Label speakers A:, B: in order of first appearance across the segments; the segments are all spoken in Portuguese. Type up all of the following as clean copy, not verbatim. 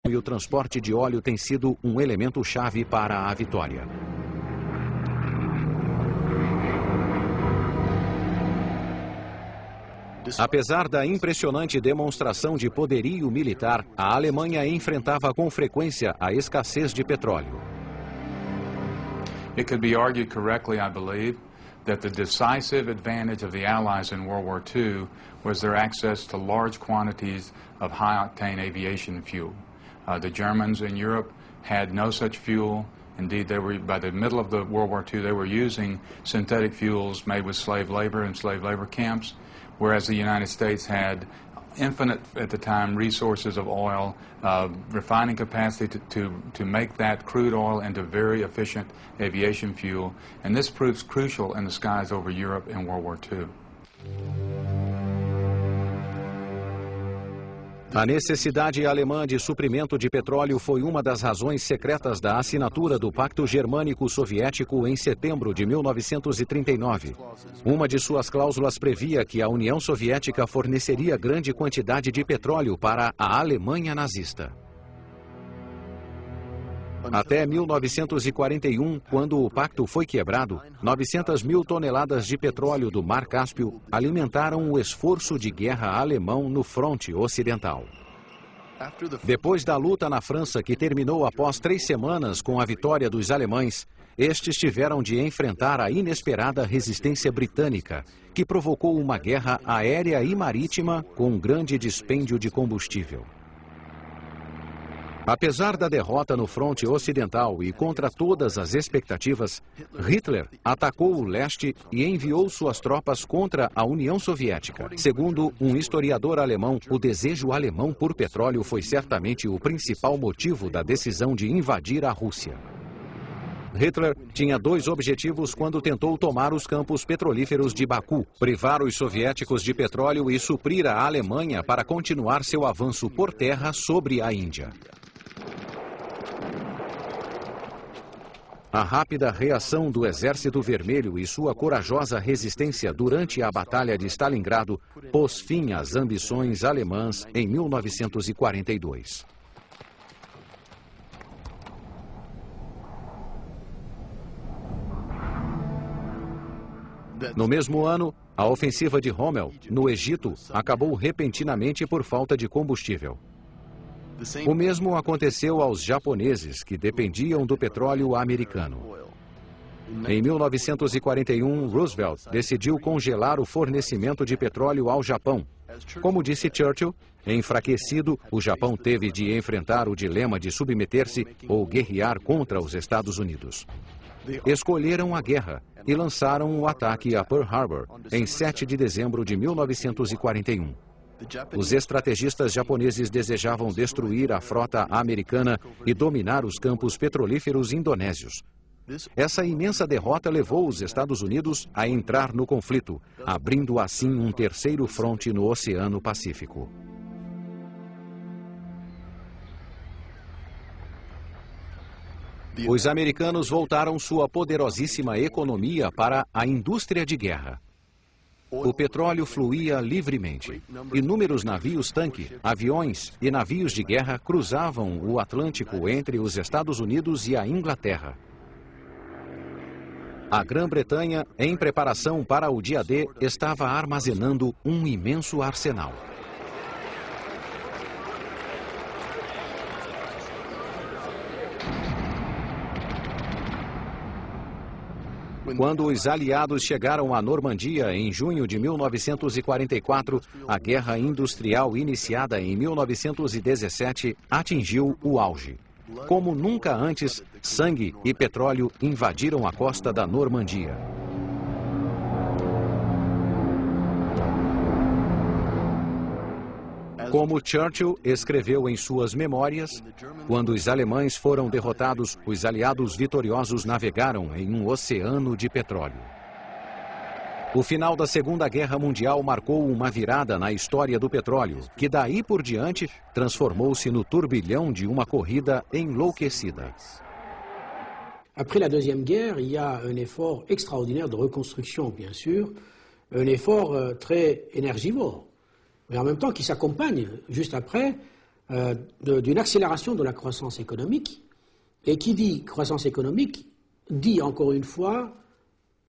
A: e o transporte de óleo tem sido um elemento-chave para a vitória. Apesar da impressionante demonstração de poderio militar, a Alemanha enfrentava com frequência a escassez de petróleo.
B: It could be argued correctly, I believe, that the decisive advantage of the Allies in World War II was their access to large quantities of high-octane aviation fuel. The Germans in Europe had no such fuel. Indeed, by the middle of the World War II, they were using synthetic fuels made with slave labor in slave labor camps, whereas the United States had infinite, at the time, resources of oil, refining capacity to make that crude oil into very efficient aviation fuel. And this proves crucial in the skies over Europe in World War II.
A: A necessidade alemã de suprimento de petróleo foi uma das razões secretas da assinatura do Pacto Germânico-Soviético em setembro de 1939. Uma de suas cláusulas previa que a União Soviética forneceria grande quantidade de petróleo para a Alemanha nazista. Até 1941, quando o pacto foi quebrado, 900 mil toneladas de petróleo do Mar Cáspio alimentaram o esforço de guerra alemão no fronte ocidental. Depois da luta na França, que terminou após 3 semanas com a vitória dos alemães, estes tiveram de enfrentar a inesperada resistência britânica, que provocou uma guerra aérea e marítima com um grande dispêndio de combustível. Apesar da derrota no fronte ocidental e contra todas as expectativas, Hitler atacou o leste e enviou suas tropas contra a União Soviética. Segundo um historiador alemão, o desejo alemão por petróleo foi certamente o principal motivo da decisão de invadir a Rússia. Hitler tinha 2 objetivos quando tentou tomar os campos petrolíferos de Baku: privar os soviéticos de petróleo e suprir a Alemanha para continuar seu avanço por terra sobre a Índia. A rápida reação do Exército Vermelho e sua corajosa resistência durante a Batalha de Stalingrado pôs fim às ambições alemãs em 1942. No mesmo ano, a ofensiva de Rommel, no Egito, acabou repentinamente por falta de combustível. O mesmo aconteceu aos japoneses, que dependiam do petróleo americano. Em 1941, Roosevelt decidiu congelar o fornecimento de petróleo ao Japão. Como disse Churchill, enfraquecido, o Japão teve de enfrentar o dilema de submeter-se ou guerrear contra os Estados Unidos. Escolheram a guerra e lançaram o ataque a Pearl Harbor em 7 de dezembro de 1941. Os estrategistas japoneses desejavam destruir a frota americana e dominar os campos petrolíferos indonésios. Essa imensa derrota levou os Estados Unidos a entrar no conflito, abrindo assim um terceiro fronte no Oceano Pacífico. Os americanos voltaram sua poderosíssima economia para a indústria de guerra. O petróleo fluía livremente. Inúmeros navios-tanque, aviões e navios de guerra cruzavam o Atlântico entre os Estados Unidos e a Inglaterra. A Grã-Bretanha, em preparação para o dia D, estava armazenando um imenso arsenal. Quando os aliados chegaram à Normandia em junho de 1944, a guerra industrial iniciada em 1917 atingiu o auge. Como nunca antes, sangue e petróleo invadiram a costa da Normandia. Como Churchill escreveu em suas memórias, quando os alemães foram derrotados, os aliados vitoriosos navegaram em um oceano de petróleo. O final da Segunda Guerra Mundial marcou uma virada na história do petróleo, que daí por diante transformou-se no turbilhão de uma corrida enlouquecida.
C: Après la Deuxième Guerre, il y a un effort extraordinaire de reconstruction, bien sûr, un effort très énergivore, mais en même temps qui s'accompagne, juste après, d'une accélération de la croissance économique. Et qui dit croissance économique dit encore une fois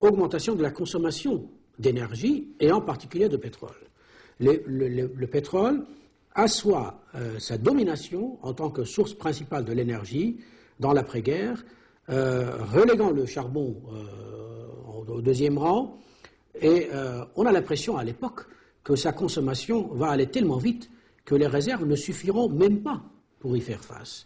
C: augmentation de la consommation d'énergie et en particulier de pétrole. Le pétrole assoit sa domination en tant que source principale de l'énergie dans l'après-guerre, reléguant le charbon au deuxième rang, et on a l'impression à l'époque que sa consommation va aller tellement vite que les réserves ne suffiront même pas pour y faire face.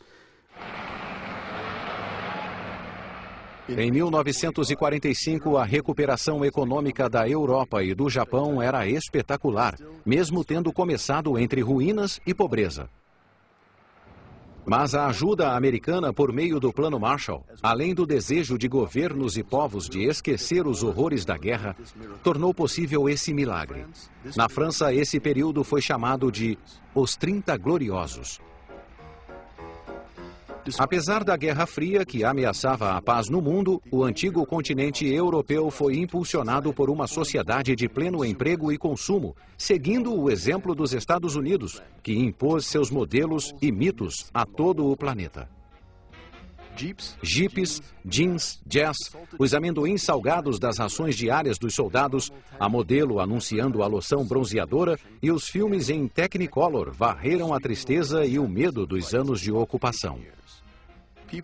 A: Em 1945, a recuperação econômica da Europa e do Japão era espetacular, mesmo tendo começado entre ruínas e pobreza. Mas a ajuda americana por meio do Plano Marshall, além do desejo de governos e povos de esquecer os horrores da guerra, tornou possível esse milagre. Na França, esse período foi chamado de Os 30 Gloriosos. Apesar da Guerra Fria, que ameaçava a paz no mundo, o antigo continente europeu foi impulsionado por uma sociedade de pleno emprego e consumo, seguindo o exemplo dos Estados Unidos, que impôs seus modelos e mitos a todo o planeta. Jeeps, jeans, jazz, os amendoins salgados das rações diárias dos soldados, a modelo anunciando a loção bronzeadora e os filmes em Technicolor varreram a tristeza e o medo dos anos de ocupação.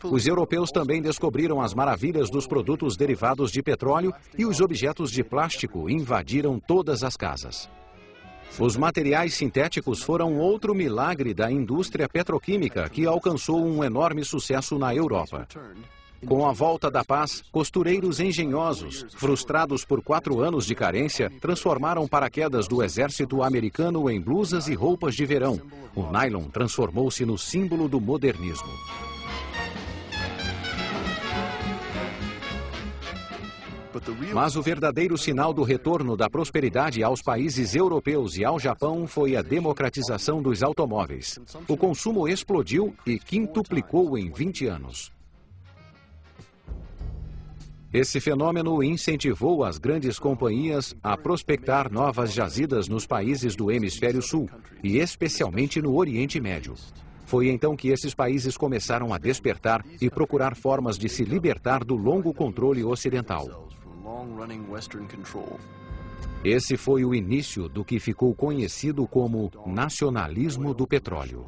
A: Os europeus também descobriram as maravilhas dos produtos derivados de petróleo e os objetos de plástico invadiram todas as casas. Os materiais sintéticos foram outro milagre da indústria petroquímica que alcançou um enorme sucesso na Europa. Com a volta da paz, costureiros engenhosos, frustrados por 4 anos de carência, transformaram paraquedas do exército americano em blusas e roupas de verão. O nylon transformou-se no símbolo do modernismo. Mas o verdadeiro sinal do retorno da prosperidade aos países europeus e ao Japão foi a democratização dos automóveis. O consumo explodiu e quintuplicou em 20 anos. Esse fenômeno incentivou as grandes companhias a prospectar novas jazidas nos países do Hemisfério Sul, e especialmente no Oriente Médio. Foi então que esses países começaram a despertar e procurar formas de se libertar do longo controle ocidental. Esse foi o início do que ficou conhecido como nacionalismo do petróleo.